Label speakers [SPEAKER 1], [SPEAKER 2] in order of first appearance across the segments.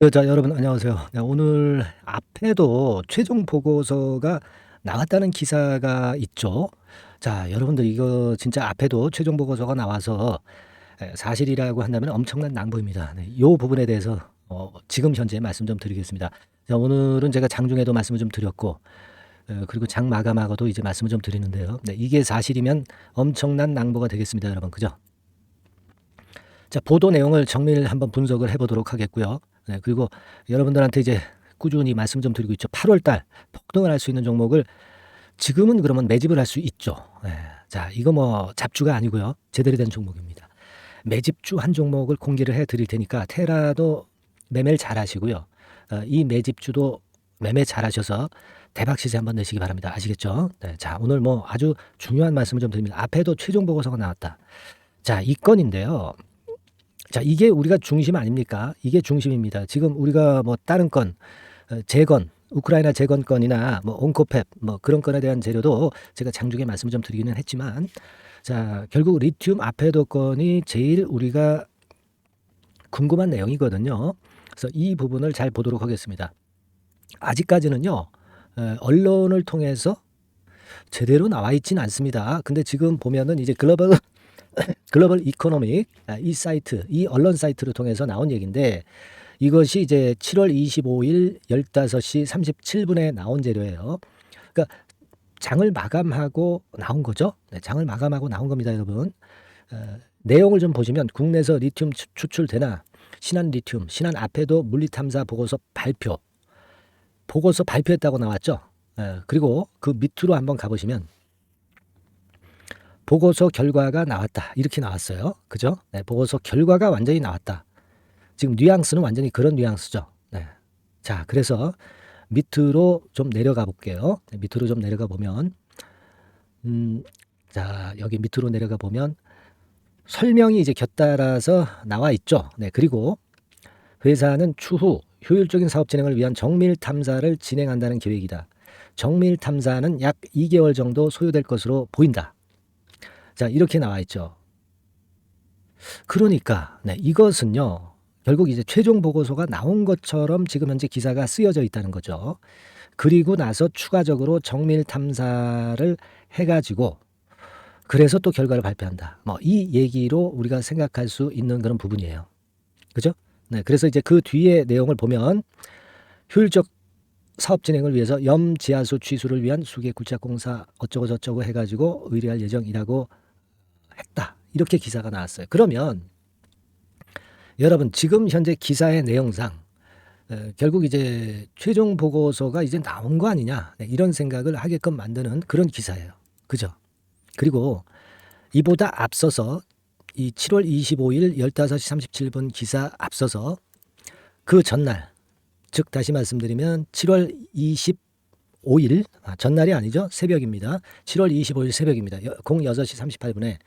[SPEAKER 1] 자 여러분 안녕하세요. 네 오늘 앞에도 최종 보고서가 나왔다는 기사가 있죠. 자 여러분들 이거 진짜 앞에도 최종 보고서가 나와서 사실이라고 한다면 엄청난 낭보입니다. 네 요 부분에 대해서 지금 현재 말씀 좀 드리겠습니다. 자 오늘은 제가 장중에도 말씀을 좀 드렸고 그리고 장 마감하고도 이제 말씀을 좀 드리는데요. 네 이게 사실이면 엄청난 낭보가 되겠습니다 여러분. 그죠? 자 보도 내용을 정밀 한번 분석을 해 보도록 하겠고요. 네 그리고 여러분들한테 이제 꾸준히 말씀 좀 드리고 있죠. 8월 달 폭등을 할 수 있는 종목을 지금은 그러면 매집을 할 수 있죠. 예. 자 이거 뭐 잡주가 아니고요. 제대로 된 종목입니다. 매집주 한 종목을 공개를 해 드릴 테니까 테라도 매매를 잘 하시고요. 이 매집주도 매매 잘 하셔서 대박 시세 한번 내시기 바랍니다. 아시겠죠? 네. 자 오늘 뭐 아주 중요한 말씀을 좀 드립니다. 앞에도 최종 보고서가 나왔다. 자 이 건인데요. 자 이게 우리가 중심 아닙니까? 이게 중심입니다. 지금 우리가 뭐 다른 건 재건 우크라이나 재건 건이나 뭐 온코페ፕ 뭐 그런 건에 대한 재료도 제가 장중에 말씀을 좀 드리기는 했지만 자 결국 리튬 아페도 건이 제일 우리가 궁금한 내용이거든요. 그래서 이 부분을 잘 보도록 하겠습니다. 아직까지는요. 언론을 통해서 제대로 나와 있지는 않습니다. 근데 지금 보면은 이제 글로벌 이코노믹 이 사이트, 이 언론 사이트를 통해서 나온 얘기인데 이것이 이제 7월 25일 15시 37분에 나온 자료예요. 그러니까 장을 마감하고 나온 거죠. 네, 장을 마감하고 나온 겁니다, 여러분. 내용을 좀 보시면 국내에서 리튬 추출되나 신한 리튬, 신한 앞에도 물리탐사 보고서 발표했다고 나왔죠. 그리고 그 밑으로 한번 가보시면 보고서 결과가 나왔다. 이렇게 나왔어요. 그죠? 네, 보고서 결과가 완전히 나왔다. 지금 뉘앙스는 완전히 그런 뉘앙스죠. 네. 자, 그래서 밑으로 좀 내려가 볼게요. 네, 밑으로 좀 내려가 보면, 자, 여기 밑으로 내려가 보면 설명이 이제 곁달아서 나와 있죠. 네, 그리고 회사는 추후 효율적인 사업 진행을 위한 정밀 탐사를 진행한다는 계획이다. 정밀 탐사는 약 2개월 정도 소요될 것으로 보인다. 자, 이렇게 나와 있죠. 그러니까 네, 이것은요. 결국 이제 최종 보고서가 나온 것처럼 지금 현재 기사가 쓰여져 있다는 거죠. 그리고 나서 추가적으로 정밀 탐사를 해가지고 그래서 또 결과를 발표한다. 뭐 이 얘기로 우리가 생각할 수 있는 그런 부분이에요. 그죠? 네, 그래서 이제 그 뒤에 내용을 보면 효율적 사업 진행을 위해서 염지하수 취수를 위한 수계 굴착 공사 어쩌고 저쩌고 해가지고 의뢰할 예정이라고 했다. 이렇게 기사가 나왔어요. 그러면 여러분 지금 현재 기사의 내용상 결국 이제 최종 보고서가 이제 나온 거 아니냐 이런 생각을 하게끔 만드는 그런 기사예요. 그죠? 그리고 이보다 앞서서 이 7월 25일 15시 37분 기사 앞서서 그 전날 즉 다시 말씀드리면 7월 25일 전날이 아니죠. 새벽입니다. 7월 25일 새벽입니다. 06시 38분에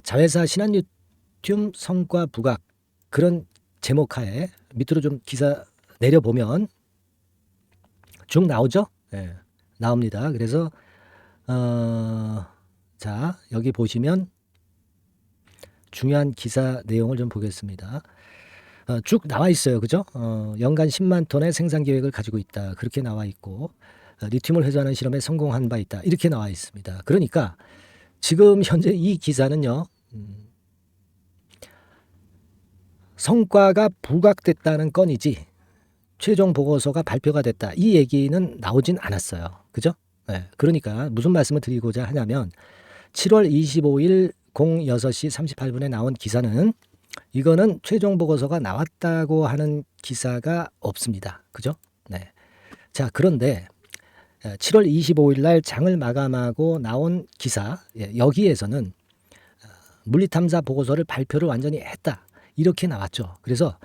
[SPEAKER 1] 자회사 신한리튬 성과 부각 그런 제목하에 밑으로 좀 기사 내려보면 쭉 나오죠. 네, 나옵니다. 그래서 자 여기 보시면 중요한 기사 내용을 좀 보겠습니다. 쭉 나와 있어요. 그죠? 연간 10만 톤의 생산 계획을 가지고 있다. 그렇게 나와 있고 리튬을 회수하는 실험에 성공한 바 있다. 이렇게 나와 있습니다. 그러니까 지금 현재 이 기사는요. 성과가 부각됐다는 건이지 최종 보고서가 발표가 됐다. 이 얘기는 나오진 않았어요. 그죠? 네. 그러니까 무슨 말씀을 드리고자 하냐면 7월 25일 06시 38분에 나온 기사는 이거는 최종 보고서가 나왔다고 하는 기사가 없습니다. 그죠? 네. 자, 그런데 7월 25일 날 장을 마감하고 나온 기사 여기에서는 물리탐사 보고서를 발표를 완전히 했다. 이렇게 나왔죠. 그래서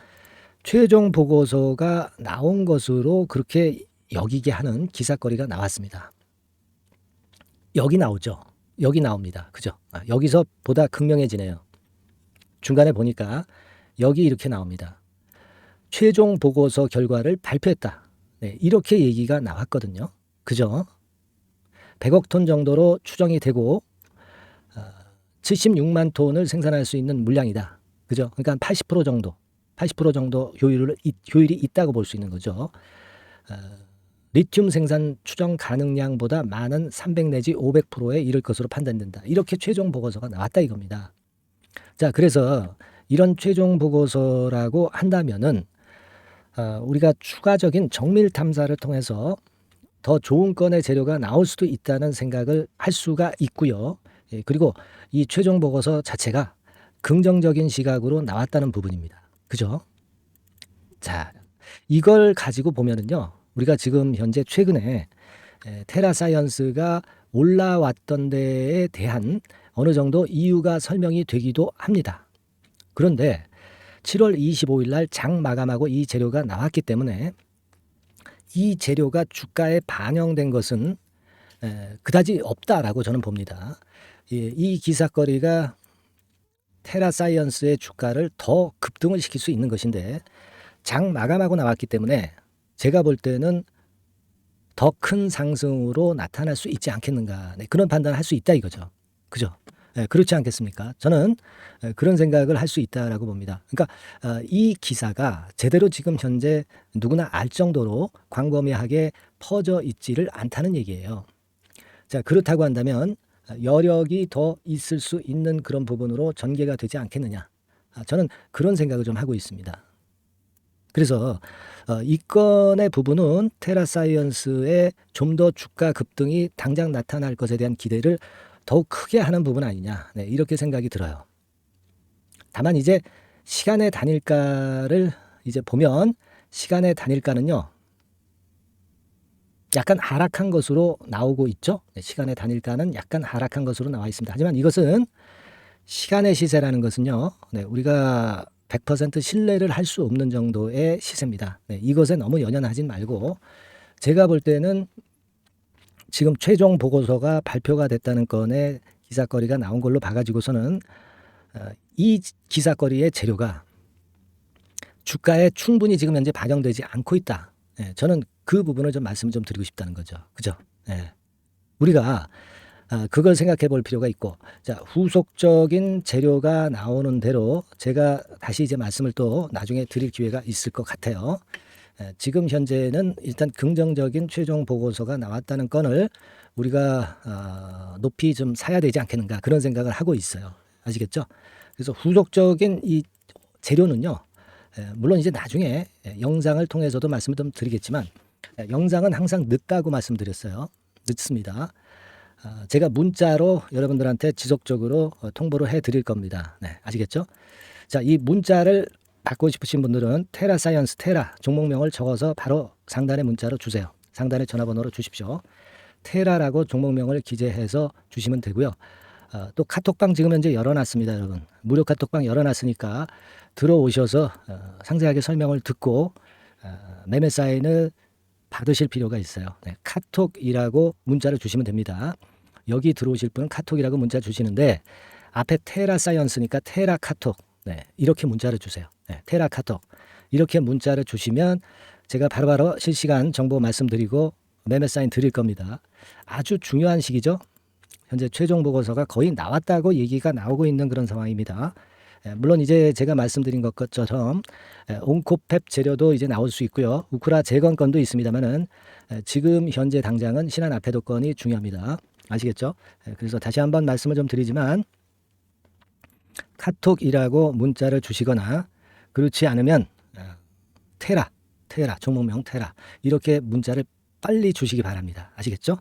[SPEAKER 1] 최종 보고서가 나온 것으로 그렇게 여기게 하는 기사거리가 나왔습니다. 여기 나오죠. 여기 나옵니다. 그죠? 여기서 보다 극명해지네요. 중간에 보니까 여기 이렇게 나옵니다. 최종 보고서 결과를 발표했다. 네, 이렇게 얘기가 나왔거든요. 그죠? 100억 톤 정도로 추정이 되고 76만 톤을 생산할 수 있는 물량이다. 그죠? 그러니까 80% 정도. 80% 정도 효율이 있다고 볼 수 있는 거죠. 리튬 생산 추정 가능량보다 많은 300 내지 500%에 이를 것으로 판단된다. 이렇게 최종 보고서가 나왔다 이겁니다. 자, 그래서 이런 최종 보고서라고 한다면은 우리가 추가적인 정밀 탐사를 통해서 더 좋은 건의 재료가 나올 수도 있다는 생각을 할 수가 있고요. 예, 그리고 이 최종 보고서 자체가 긍정적인 시각으로 나왔다는 부분입니다. 그죠? 자, 이걸 가지고 보면은요, 우리가 지금 현재 최근에 테라사이언스가 올라왔던 데에 대한 어느 정도 이유가 설명이 되기도 합니다. 그런데 7월 25일 날 장 마감하고 이 재료가 나왔기 때문에 이 재료가 주가에 반영된 것은 그다지 없다라고 저는 봅니다. 이 기사거리가 테라사이언스의 주가를 더 급등을 시킬 수 있는 것인데 장 마감하고 나왔기 때문에 제가 볼 때는 더 큰 상승으로 나타날 수 있지 않겠는가. 네, 그런 판단을 할 수 있다 이거죠. 그죠? 네, 그렇지 않겠습니까? 저는 그런 생각을 할 수 있다라고 봅니다. 그러니까 이 기사가 제대로 지금 현재 누구나 알 정도로 광범위하게 퍼져 있지를 않다는 얘기예요. 자, 그렇다고 한다면 여력이 더 있을 수 있는 그런 부분으로 전개가 되지 않겠느냐. 저는 그런 생각을 좀 하고 있습니다. 그래서 이 건의 부분은 테라사이언스의 좀 더 주가 급등이 당장 나타날 것에 대한 기대를 더욱 크게 하는 부분 아니냐. 네, 이렇게 생각이 들어요. 다만 이제 시간의 단일가를 이제 보면 시간의 단일가는요, 약간 하락한 것으로 나오고 있죠. 네, 시간의 단일가는 약간 하락한 것으로 나와 있습니다. 하지만 이것은 시간의 시세라는 것은요, 네, 우리가 100% 신뢰를 할 수 없는 정도의 시세입니다. 네, 이것에 너무 연연하진 말고 제가 볼 때는 지금 최종 보고서가 발표가 됐다는 건에 기사거리가 나온 걸로 봐가지고서는 이 기사거리의 재료가 주가에 충분히 지금 현재 반영되지 않고 있다. 네, 저는 그 부분을 좀 말씀을 좀 드리고 싶다는 거죠. 그죠? 네. 우리가 그걸 생각해 볼 필요가 있고, 자, 후속적인 재료가 나오는 대로 제가 다시 이제 말씀을 또 나중에 드릴 기회가 있을 것 같아요. 지금 현재는 일단 긍정적인 최종 보고서가 나왔다는 건을 우리가 높이 좀 사야 되지 않겠는가 그런 생각을 하고 있어요. 아시겠죠? 그래서 후속적인 이 재료는요, 물론 이제 나중에 영상을 통해서도 말씀을 좀 드리겠지만 영상은 항상 늦다고 말씀드렸어요. 늦습니다. 제가 문자로 여러분들한테 지속적으로 통보를 해드릴 겁니다. 네, 아시겠죠? 자, 이 문자를 받고 싶으신 분들은 테라사이언스 테라 종목명을 적어서 바로 상단에 문자로 주세요. 상단에 전화번호로 주십시오. 테라라고 종목명을 기재해서 주시면 되고요. 또 카톡방 지금 현재 열어놨습니다, 여러분. 무료 카톡방 열어놨으니까 들어오셔서 상세하게 설명을 듣고 매매 사인을 받으실 필요가 있어요. 네, 카톡이라고 문자를 주시면 됩니다. 여기 들어오실 분은 카톡이라고 문자 주시는데 앞에 테라사이언스니까 테라 카톡. 네, 이렇게 문자를 주세요. 네, 테라 카톡. 이렇게 문자를 주시면 제가 바로바로 실시간 정보 말씀드리고 매매 사인 드릴 겁니다. 아주 중요한 시기죠. 현재 최종 보고서가 거의 나왔다고 얘기가 나오고 있는 그런 상황입니다. 물론 이제 제가 말씀드린 것처럼 온코펩 재료도 이제 나올 수 있고요. 우크라 재건건도 있습니다만은 지금 현재 당장은 신한 아페도 건이 중요합니다. 아시겠죠? 그래서 다시 한번 말씀을 좀 드리지만 카톡이라고 문자를 주시거나 그렇지 않으면 테라 종목명 테라 이렇게 문자를 빨리 주시기 바랍니다. 아시겠죠?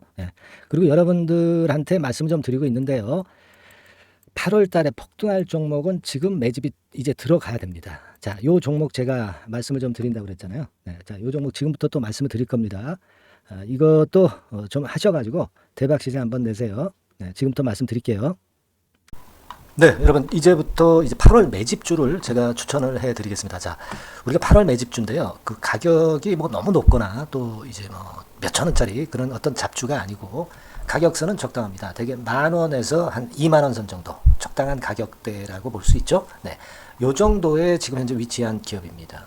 [SPEAKER 1] 그리고 여러분들한테 말씀 좀 드리고 있는데요. 8월 달에 폭등할 종목은 지금 매집이 이제 들어가야 됩니다. 자, 요 종목 제가 말씀을 좀 드린다고 그랬잖아요. 자, 요 종목 지금부터 또 말씀을 드릴 겁니다. 이것도 좀 하셔가지고 대박 시세 한번 내세요. 지금부터 말씀드릴게요. 네, 여러분 이제부터 이제 8월 매집주를 제가 추천을 해드리겠습니다. 자, 우리가 8월 매집주인데요. 그 가격이 뭐 너무 높거나 또 이제 뭐 몇천 원짜리 그런 어떤 잡주가 아니고 가격선은 적당합니다. 대개 10,000원에서 한 20,000원 선 정도 적당한 가격대라고 볼 수 있죠. 네, 요 정도에 지금 현재 위치한 기업입니다.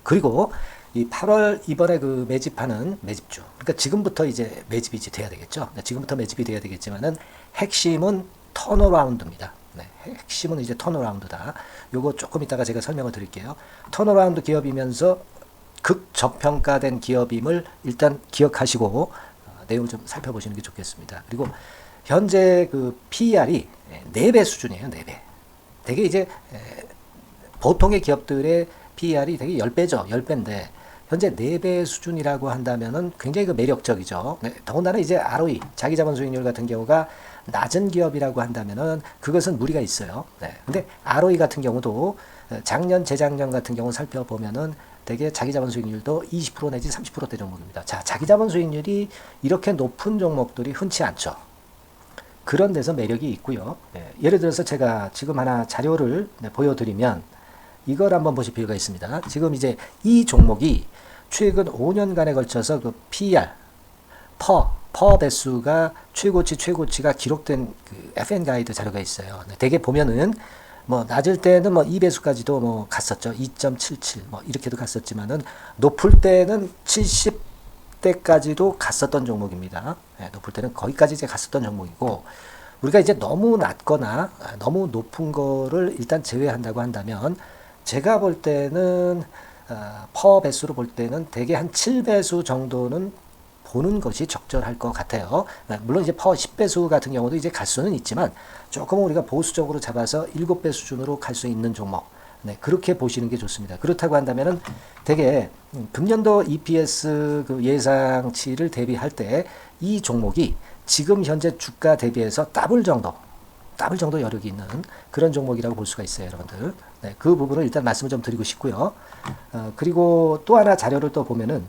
[SPEAKER 1] 그리고 이 8월 이번에 그 매집하는 매집주, 그러니까 지금부터 이제 매집이 이제 돼야 되겠죠. 네, 지금부터 매집이 돼야 되겠지만은 핵심은 턴어라운드입니다. 네, 핵심은 이제 턴어라운드다. 요거 조금 이따가 제가 설명을 드릴게요. 턴어라운드 기업이면서 극저평가된 기업임을 일단 기억하시고 내용을 좀 살펴보시는 게 좋겠습니다. 그리고 현재 그 PER이 4배 수준이에요. 4배. 되게 이제 보통의 기업들의 PER이 되게 10배죠. 10배인데 현재 4배 수준이라고 한다면은 굉장히 그 매력적이죠. 네, 더군다나 이제 ROE, 자기자본 수익률 같은 경우가 낮은 기업이라고 한다면은 그것은 무리가 있어요. 네. 근데 ROE 같은 경우도 작년, 재작년 같은 경우 살펴보면은 되게 자기자본 수익률도 20% 내지 30%대 종목입니다. 자, 자기자본 수익률이 이렇게 높은 종목들이 흔치 않죠. 그런 데서 매력이 있고요. 네. 예를 들어서 제가 지금 하나 자료를 보여드리면 이걸 한번 보실 필요가 있습니다. 지금 이제 이 종목이 최근 5년간에 걸쳐서 그 PER, 퍼 배수가 최고치가 기록된 그 FN 가이드 자료가 있어요. 대개 보면은 뭐 낮을 때는 뭐 2배수까지도 뭐 갔었죠. 2.77 뭐 이렇게도 갔었지만은 높을 때는 70대까지도 갔었던 종목입니다. 네, 높을 때는 거기까지 이제 갔었던 종목이고 우리가 이제 너무 낮거나 너무 높은 거를 일단 제외한다고 한다면 제가 볼 때는 퍼 배수로 볼 때는 대개 한 7배수 정도는 보는 것이 적절할 것 같아요. 물론 이제 퍼 10배수 같은 경우도 이제 갈 수는 있지만 조금 우리가 보수적으로 잡아서 7배 수준으로 갈 수 있는 종목. 네, 그렇게 보시는 게 좋습니다. 그렇다고 한다면은 되게 금년도 EPS 그 예상치를 대비할 때 이 종목이 지금 현재 주가 대비해서 더블 정도 여력이 있는 그런 종목이라고 볼 수가 있어요, 여러분들. 네, 그 부분을 일단 말씀을 좀 드리고 싶고요. 그리고 또 하나 자료를 또 보면은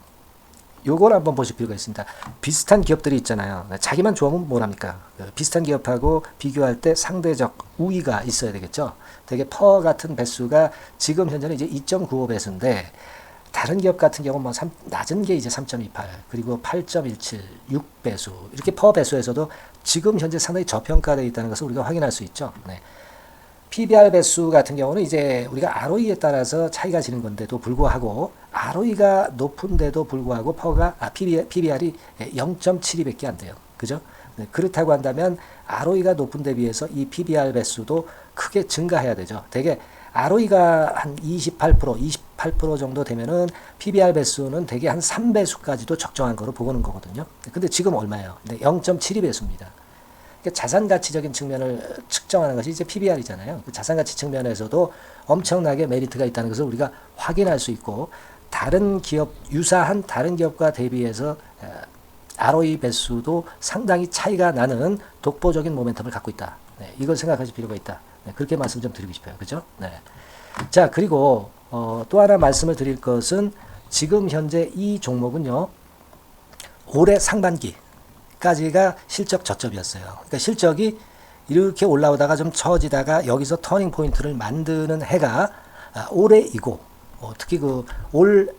[SPEAKER 1] 요걸 한번 보실 필요가 있습니다. 비슷한 기업들이 있잖아요. 자기만 좋으면 뭐랍니까? 비슷한 기업하고 비교할 때 상대적 우위가 있어야 되겠죠. 되게 퍼 같은 배수가 지금 현재는 이제 2.95배수인데 다른 기업 같은 경우는 뭐 낮은 게 이제 3.28 그리고 8.17 6배수 이렇게 퍼 배수에서도 지금 현재 상당히 저평가되어 있다는 것을 우리가 확인할 수 있죠. 네. PBR 배수 같은 경우는 이제 우리가 ROE에 따라서 차이가 지는 건데도 불구하고 ROE가 높은데도 불구하고 PBR이 0.72밖에 안 돼요. 그죠? 네, 그렇다고 한다면 ROE가 높은 데 비해서 이 PBR 배수도 크게 증가해야 되죠. 되게 ROE가 한 28% 정도 되면은 PBR 배수는 되게 한 3배수까지도 적정한 거로 보고는 거거든요. 근데 지금 얼마예요? 네, 0.72배수입니다. 자산 가치적인 측면을 측정하는 것이 이제 PBR이잖아요. 자산 가치 측면에서도 엄청나게 메리트가 있다는 것을 우리가 확인할 수 있고 다른 기업 유사한 다른 기업과 대비해서 ROE 배수도 상당히 차이가 나는 독보적인 모멘텀을 갖고 있다. 네, 이걸 생각하실 필요가 있다. 네, 그렇게 말씀 좀 드리고 싶어요. 그죠? 네. 자, 그리고 또 하나 말씀을 드릴 것은 지금 현재 이 종목은요. 올해 상반기 까지가 실적 저점이었어요. 그러니까 실적이 이렇게 올라오다가 좀 처지다가 여기서 터닝 포인트를 만드는 해가 올해이고 특히 그 올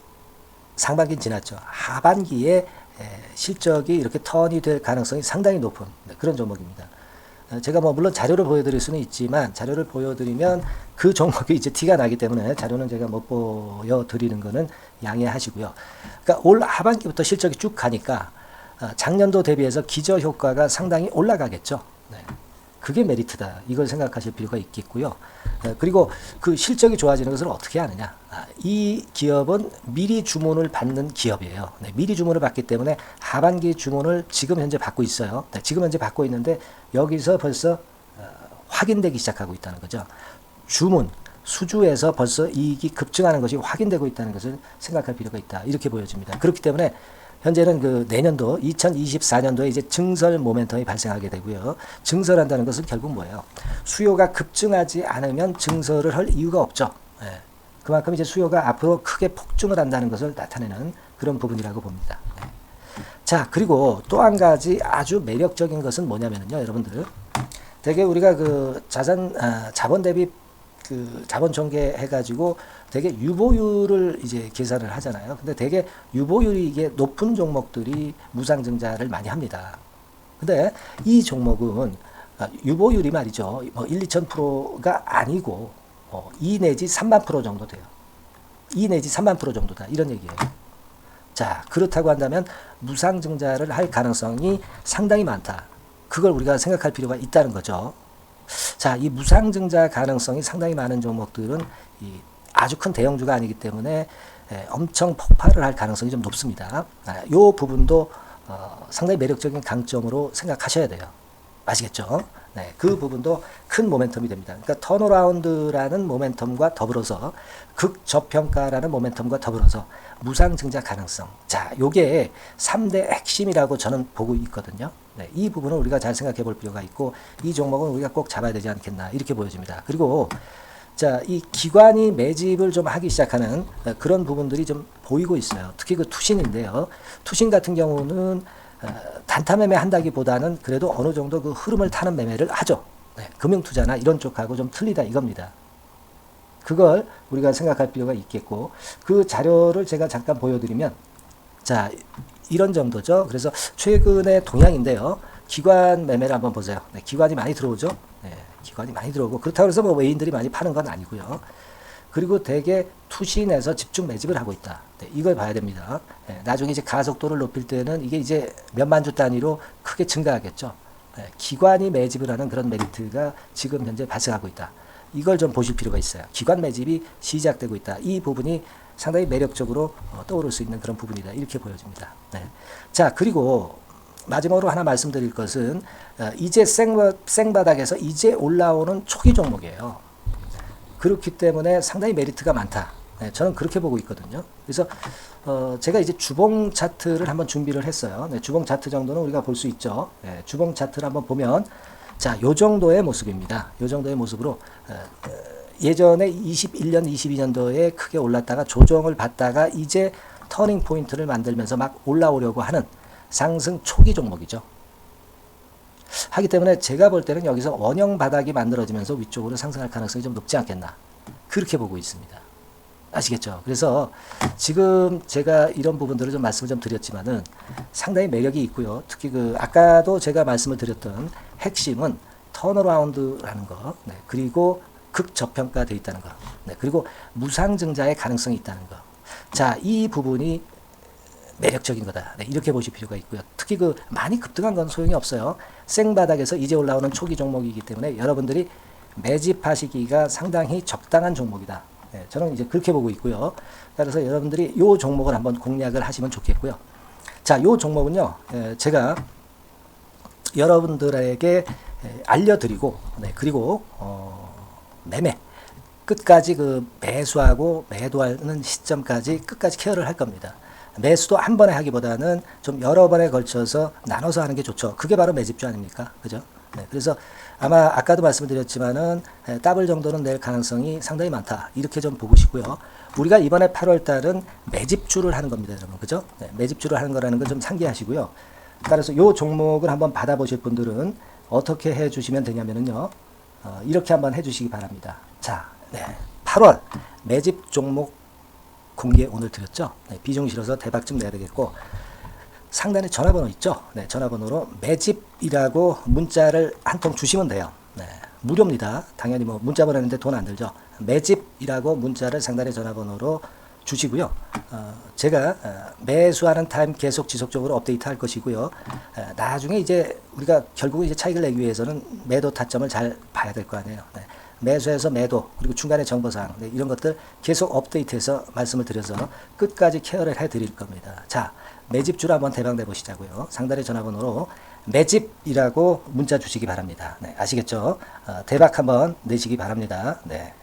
[SPEAKER 1] 상반기 지났죠. 하반기에 실적이 이렇게 턴이 될 가능성이 상당히 높은 그런 종목입니다. 제가 뭐 물론 자료를 보여드릴 수는 있지만 자료를 보여드리면 그 종목이 이제 티가 나기 때문에 자료는 제가 못 보여드리는 거는 양해하시고요. 그러니까 올 하반기부터 실적이 쭉 가니까 작년도 대비해서 기저효과가 상당히 올라가겠죠. 네. 그게 메리트다. 이걸 생각하실 필요가 있겠고요. 그리고 그 실적이 좋아지는 것을 어떻게 하느냐. 이 기업은 미리 주문을 받는 기업이에요. 네. 미리 주문을 받기 때문에 하반기 주문을 지금 현재 받고 있어요. 네. 지금 현재 받고 있는데 여기서 벌써 확인되기 시작하고 있다는 거죠. 주문, 수주에서 벌써 이익이 급증하는 것이 확인되고 있다는 것을 생각할 필요가 있다. 이렇게 보여집니다. 그렇기 때문에 현재는 그 내년도 2024년도에 이제 증설 모멘텀이 발생하게 되고요. 증설한다는 것은 결국 뭐예요? 수요가 급증하지 않으면 증설을 할 이유가 없죠. 네. 그만큼 이제 수요가 앞으로 크게 폭증을 한다는 것을 나타내는 그런 부분이라고 봅니다. 네. 자, 그리고 또 한 가지 아주 매력적인 것은 뭐냐면요, 여러분들. 되게 우리가 그 자본 대비 그 자본 전개 해가지고 되게 유보율을 이제 계산을 하잖아요. 근데 되게 유보율이 이게 높은 종목들이 무상증자를 많이 합니다. 근데 이 종목은 유보율이 말이죠. 뭐 1, 2,000%가 아니고 2 내지 3만 프로 정도 돼요. 2 내지 3만 프로 정도다. 이런 얘기예요. 자, 그렇다고 한다면 무상증자를 할 가능성이 상당히 많다. 그걸 우리가 생각할 필요가 있다는 거죠. 자, 이 무상증자 가능성이 상당히 많은 종목들은 이 아주 큰 대형주가 아니기 때문에 엄청 폭발을 할 가능성이 좀 높습니다. 이 부분도 상당히 매력적인 강점으로 생각하셔야 돼요. 아시겠죠? 네, 그 부분도 큰 모멘텀이 됩니다. 그러니까 턴어라운드라는 모멘텀과 더불어서 극저평가라는 모멘텀과 더불어서 무상증자 가능성. 자, 요게 3대 핵심이라고 저는 보고 있거든요. 네, 이 부분은 우리가 잘 생각해 볼 필요가 있고 이 종목은 우리가 꼭 잡아야 되지 않겠나 이렇게 보여집니다. 그리고 자, 이 기관이 매집을 좀 하기 시작하는 그런 부분들이 좀 보이고 있어요. 특히 그 투신인데요. 투신 같은 경우는 단타 매매 한다기보다는 그래도 어느 정도 그 흐름을 타는 매매를 하죠. 네, 금융투자나 이런 쪽하고 좀 틀리다 이겁니다. 그걸 우리가 생각할 필요가 있겠고 그 자료를 제가 잠깐 보여드리면 자, 이런 정도죠. 그래서 최근의 동향인데요. 기관 매매를 한번 보세요. 네, 기관이 많이 들어오죠. 네, 기관이 많이 들어오고 그렇다고 해서 뭐 외인들이 많이 파는 건 아니고요. 그리고 대개 투신에서 집중 매집을 하고 있다. 네, 이걸 봐야 됩니다. 네, 나중에 이제 가속도를 높일 때는 이게 이제 몇만 주 단위로 크게 증가하겠죠. 네, 기관이 매집을 하는 그런 메리트가 지금 현재 발생하고 있다. 이걸 좀 보실 필요가 있어요. 기관 매집이 시작되고 있다. 이 부분이 상당히 매력적으로 떠오를 수 있는 그런 부분이다. 이렇게 보여집니다. 네. 자, 그리고 마지막으로 하나 말씀드릴 것은 이제 생바닥에서 이제 올라오는 초기 종목이에요. 그렇기 때문에 상당히 메리트가 많다. 네, 저는 그렇게 보고 있거든요. 그래서 제가 이제 주봉 차트를 한번 준비를 했어요. 네, 주봉 차트 정도는 우리가 볼 수 있죠. 네, 주봉 차트를 한번 보면 자, 요 정도의 모습입니다. 요 정도의 모습으로 예전에 21년, 22년도에 크게 올랐다가 조정을 받다가 이제 터닝 포인트를 만들면서 막 올라오려고 하는 상승 초기 종목이죠. 하기 때문에 제가 볼 때는 여기서 원형 바닥이 만들어지면서 위쪽으로 상승할 가능성이 좀 높지 않겠나. 그렇게 보고 있습니다. 아시겠죠? 그래서 지금 제가 이런 부분들을 좀 말씀을 좀 드렸지만은 상당히 매력이 있고요. 특히 그 아까도 제가 말씀을 드렸던 핵심은 턴어라운드라는 거, 네, 그리고 극저평가되어 있다는 거, 네, 그리고 무상증자의 가능성이 있다는 거. 자, 이 부분이 매력적인 거다. 네, 이렇게 보실 필요가 있고요. 특히 그 많이 급등한 건 소용이 없어요. 생바닥에서 이제 올라오는 초기 종목이기 때문에 여러분들이 매집하시기가 상당히 적당한 종목이다. 네, 저는 이제 그렇게 보고 있고요. 따라서 여러분들이 이 종목을 한번 공략을 하시면 좋겠고요. 자, 이 종목은요, 제가 여러분들에게 알려드리고, 네, 그리고 매매 끝까지 그 매수하고 매도하는 시점까지 끝까지 케어를 할 겁니다. 매수도 한 번에 하기보다는 좀 여러 번에 걸쳐서 나눠서 하는 게 좋죠. 그게 바로 매집주 아닙니까? 그죠? 네, 그래서 아마 아까도 말씀드렸지만은 더블 정도는 낼 가능성이 상당히 많다. 이렇게 좀 보시고요. 우리가 이번에 8월 달은 매집주를 하는 겁니다, 여러분. 그죠? 네, 매집주를 하는 거라는 걸 좀 상기하시고요. 따라서 요 종목을 한번 받아보실 분들은 어떻게 해 주시면 되냐면은요. 이렇게 한번 해 주시기 바랍니다. 자, 네, 8월 매집 종목 공개 오늘 드렸죠. 네, 비중 실어서 대박 좀 내야 되겠고 상단에 전화번호 있죠. 네, 전화번호로 매집이라고 문자를 한 통 주시면 돼요. 네, 무료입니다. 당연히 뭐 문자 보내는데 돈 안 들죠. 매집이라고 문자를 상단의 전화번호로 주시고요. 제가 매수하는 타임 계속 지속적으로 업데이트 할 것이고요. 나중에 이제 우리가 결국은 이제 차익을 내기 위해서는 매도 타점을 잘 봐야 될 거 아니에요. 네. 매수해서 매도 그리고 중간에 정보사항, 네, 이런 것들 계속 업데이트해서 말씀을 드려서 끝까지 케어를 해드릴 겁니다. 자, 매집주를 한번 대박 내보시자고요. 상단의 전화번호로 매집이라고 문자 주시기 바랍니다. 네, 아시겠죠? 대박 한번 내시기 바랍니다. 네.